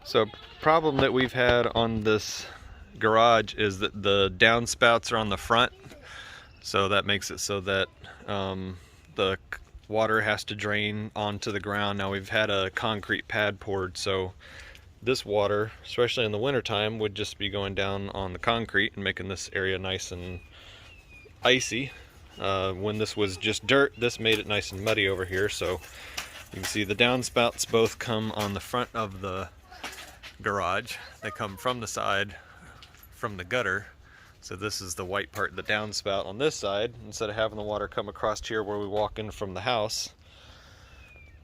So problem that we've had on this garage is that the downspouts are on the front, so that makes it so that the water has to drain onto the ground. Now we've had a concrete pad poured, so this water, especially in the wintertime, would just be going down on the concrete and making this area nice and icy. When this was just dirt, this made it nice and muddy over here. So you can see the downspouts both come on the front of the garage. They come from the side, from the gutter. So this is the white part, the downspout on this side. Instead of having the water come across here where we walk in from the house,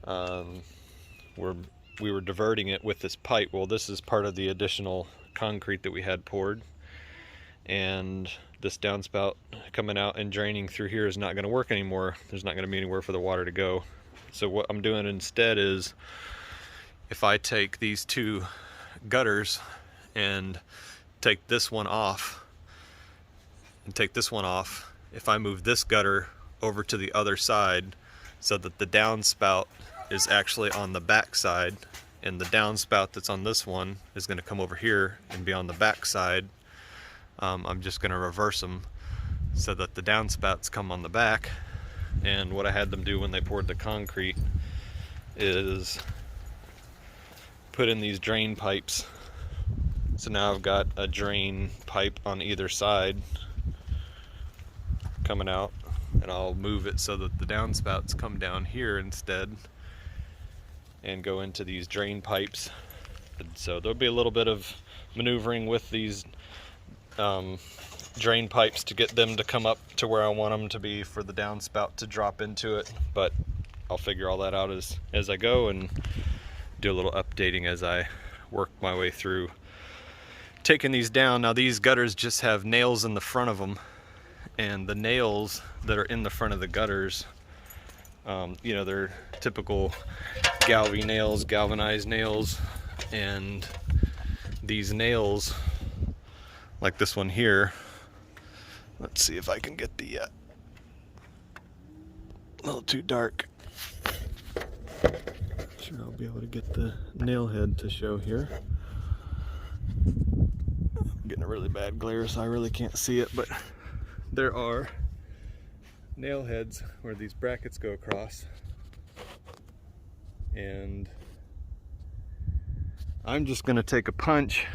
we were diverting it with this pipe. Well, this is part of the additional concrete that we had poured, and this downspout coming out and draining through here is not going to work anymore. There's not going to be anywhere for the water to go. So what I'm doing instead is, if I take these two gutters and take this one off and take this one off, if I move this gutter over to the other side so that the downspout is actually on the back side, and the downspout that's on this one is going to come over here and be on the back side, I'm just going to reverse them so that the downspouts come on the back. And what I had them do when they poured the concrete is put in these drain pipes. So now I've got a drain pipe on either side coming out, and I'll move it so that the downspouts come down here instead and go into these drain pipes. And so there'll be a little bit of maneuvering with these drain pipes to get them to come up to where I want them to be for the downspout to drop into it, but I'll figure all that out as I go and do a little updating as I work my way through taking these down. Now these gutters just have nails in the front of them, and the nails that are in the front of the gutters, you know, they're typical galvanized nails, and these nails, like this one here, let's see if I can get the a little too dark. Sure, I'll be able to get the nail head to show here. I'm getting a really bad glare, so I really can't see it, but there are nail heads where these brackets go across, and I'm just going to take a punch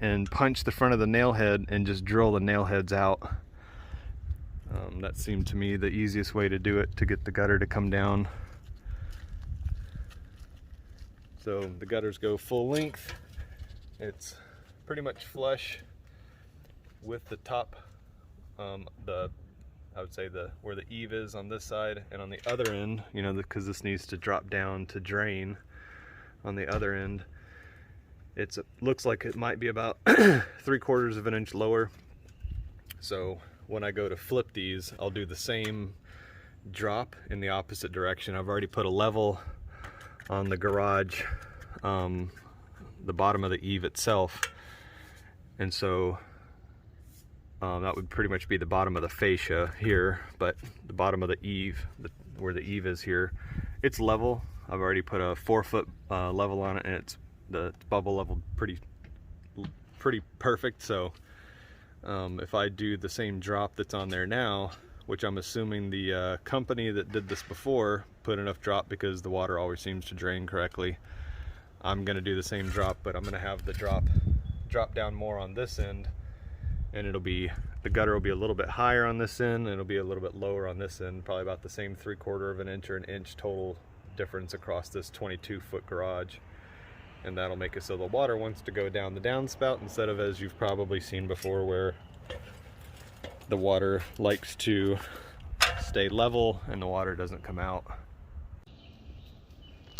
and punch the front of the nail head and just drill the nail heads out. That seemed to me the easiest way to do it, to get the gutter to come down. So the gutters go full length. It's pretty much flush with the top, I would say where the eave is on this side, and on the other end, you know, because this needs to drop down to drain on the other end. It looks like it might be about 3/4 of an inch lower. So when I go to flip these, I'll do the same drop in the opposite direction. I've already put a level on the garage, the bottom of the eave itself, and so that would pretty much be the bottom of the fascia here, but the bottom of the eave, where the eave is here, it's level. I've already put a 4-foot level on it, and it's the bubble level pretty perfect. So if I do the same drop that's on there now, which I'm assuming the company that did this before put enough drop because the water always seems to drain correctly, I'm going to do the same drop, but I'm going to have the drop down more on this end, and the gutter will be a little bit higher on this end, and it'll be a little bit lower on this end, probably about the same 3/4 of an inch or an inch total difference across this 22-foot garage. And that'll make it so the water wants to go down the downspout, instead of, as you've probably seen before, where the water likes to stay level and the water doesn't come out.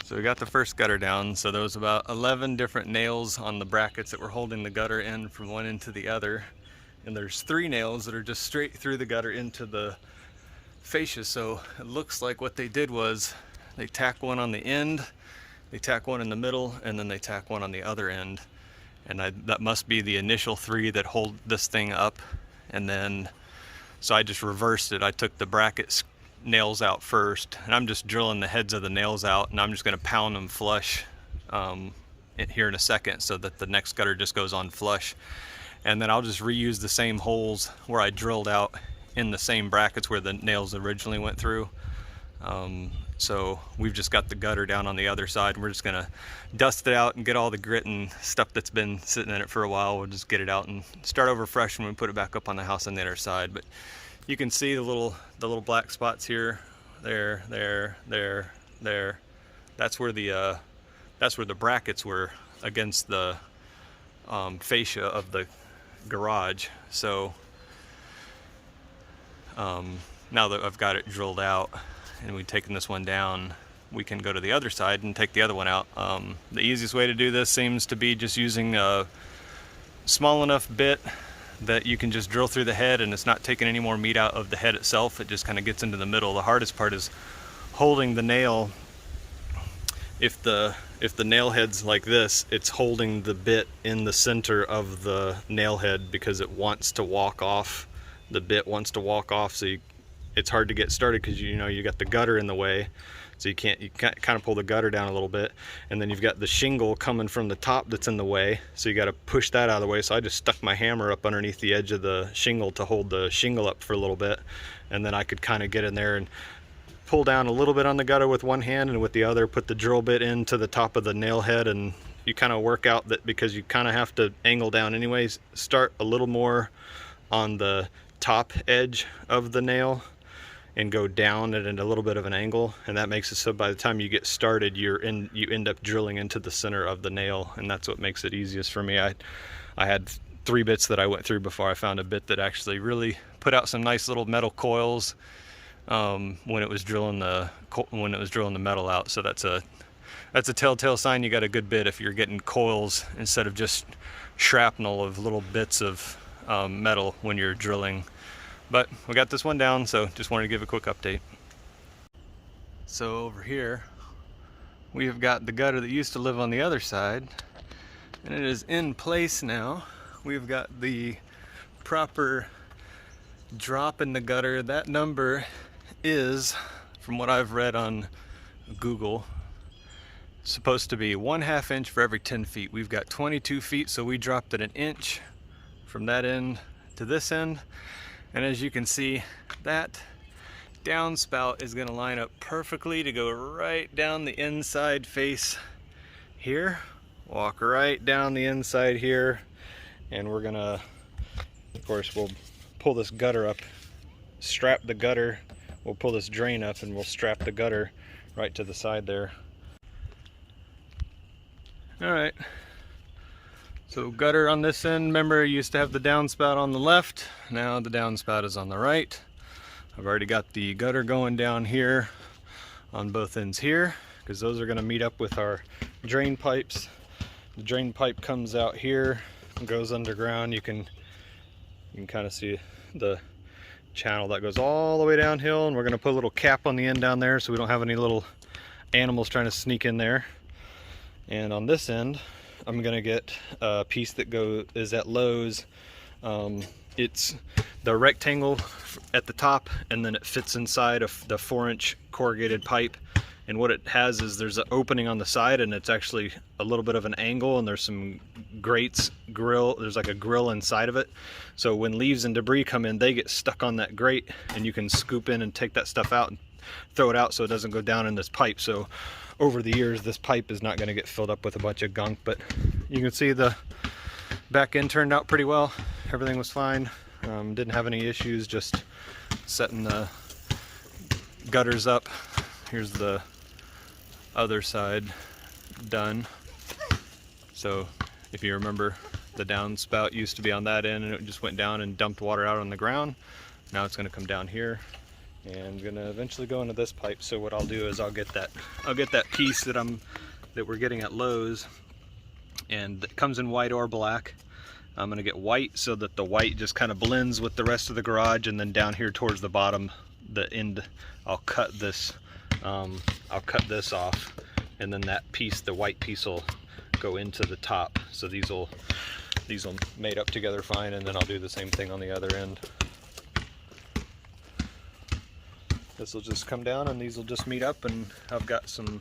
So we got the first gutter down. So there was about 11 different nails on the brackets that were holding the gutter in from one end to the other, and there's 3 nails that are just straight through the gutter into the fascia. So it looks like what they did was they tack one on the end, they tack one in the middle, and then they tack one on the other end. And that must be the initial 3 that hold this thing up. And then, so I just reversed it. I took the bracket nails out first, and I'm just drilling the heads of the nails out, and I'm just gonna pound them flush here in a second so that the next gutter just goes on flush. And then I'll just reuse the same holes where I drilled out in the same brackets where the nails originally went through. So we've just got the gutter down on the other side, and we're just gonna dust it out and get all the grit and stuff that's been sitting in it for a while. We'll just get it out and start over fresh when we put it back up on the house on the other side. But you can see the little black spots here, there. That's where the brackets were against the fascia of the garage. So now that I've got it drilled out and we've taken this one down, we can go to the other side and take the other one out. The easiest way to do this seems to be just using a small enough bit that you can just drill through the head and it's not taking any more meat out of the head itself. It just kind of gets into the middle. The hardest part is holding the nail. If the nail head's like this, it's holding the bit in the center of the nail head because it wants to walk off. The bit wants to walk off, so it's hard to get started because you got the gutter in the way, so you can't kind of pull the gutter down a little bit, and then you've got the shingle coming from the top that's in the way, so you got to push that out of the way. So I just stuck my hammer up underneath the edge of the shingle to hold the shingle up for a little bit, and then I could kind of get in there and pull down a little bit on the gutter with one hand, and with the other put the drill bit into the top of the nail head. And you kind of work out that, because you kind of have to angle down anyways, start a little more on the top edge of the nail and go down at a little bit of an angle, and that makes it so by the time you get started, you end up drilling into the center of the nail, and that's what makes it easiest for me. I had 3 bits that I went through before I found a bit that actually really put out some nice little metal coils when it was drilling the metal out. So that's a telltale sign you got a good bit if you're getting coils instead of just shrapnel of little bits of metal when you're drilling. But we got this one down, so just wanted to give a quick update. So over here we have got the gutter that used to live on the other side, and it is in place now. We've got the proper drop in the gutter. That number is, from what I've read on Google, supposed to be 1/2 inch for every 10 feet. We've got 22 feet, so we dropped it 1 inch from that end to this end. And as you can see, that downspout is going to line up perfectly to go right down the inside face here, walk right down the inside here, and we're gonna, of course, we'll pull this gutter up, strap the gutter, we'll pull this drain up, and we'll strap the gutter right to the side there. All right, so gutter on this end, remember, you used to have the downspout on the left, now the downspout is on the right. I've already got the gutter going down here on both ends here, because those are going to meet up with our drain pipes. The drain pipe comes out here and goes underground. You can kind of see the channel that goes all the way downhill, and we're going to put a little cap on the end down there so we don't have any little animals trying to sneak in there. And on this end, I'm gonna get a piece that is at Lowe's. It's the rectangle at the top, and then it fits inside of the 4-inch corrugated pipe. And what it has is there's an opening on the side, and it's actually a little bit of an angle, and there's some there's like a grill inside of it. So when leaves and debris come in, they get stuck on that grate, and you can scoop in and take that stuff out and throw it out so it doesn't go down in this pipe. So over the years, this pipe is not going to get filled up with a bunch of gunk, but you can see the back end turned out pretty well. Everything was fine. Didn't have any issues, just setting the gutters up. Here's the other side done. So if you remember, the downspout used to be on that end, and it just went down and dumped water out on the ground. Now it's going to come down here and going to eventually go into this pipe. So what I'll do is I'll get that piece that we're getting at Lowe's, and it comes in white or black. I'm going to get white so that the white just kind of blends with the rest of the garage, and then down here towards the bottom, the end, I'll cut this off, and then that piece, the white piece, will go into the top. So these will mate up together fine, and then I'll do the same thing on the other end. This will just come down, and these will just meet up, and I've got some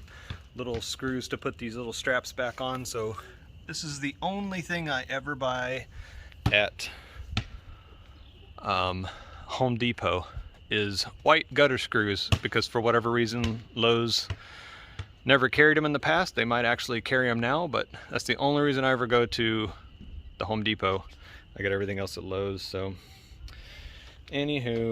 little screws to put these little straps back on. So this is the only thing I ever buy at Home Depot is white gutter screws, because for whatever reason Lowe's never carried them in the past. They might actually carry them now, but that's the only reason I ever go to the Home Depot. I got everything else at Lowe's. So anywho.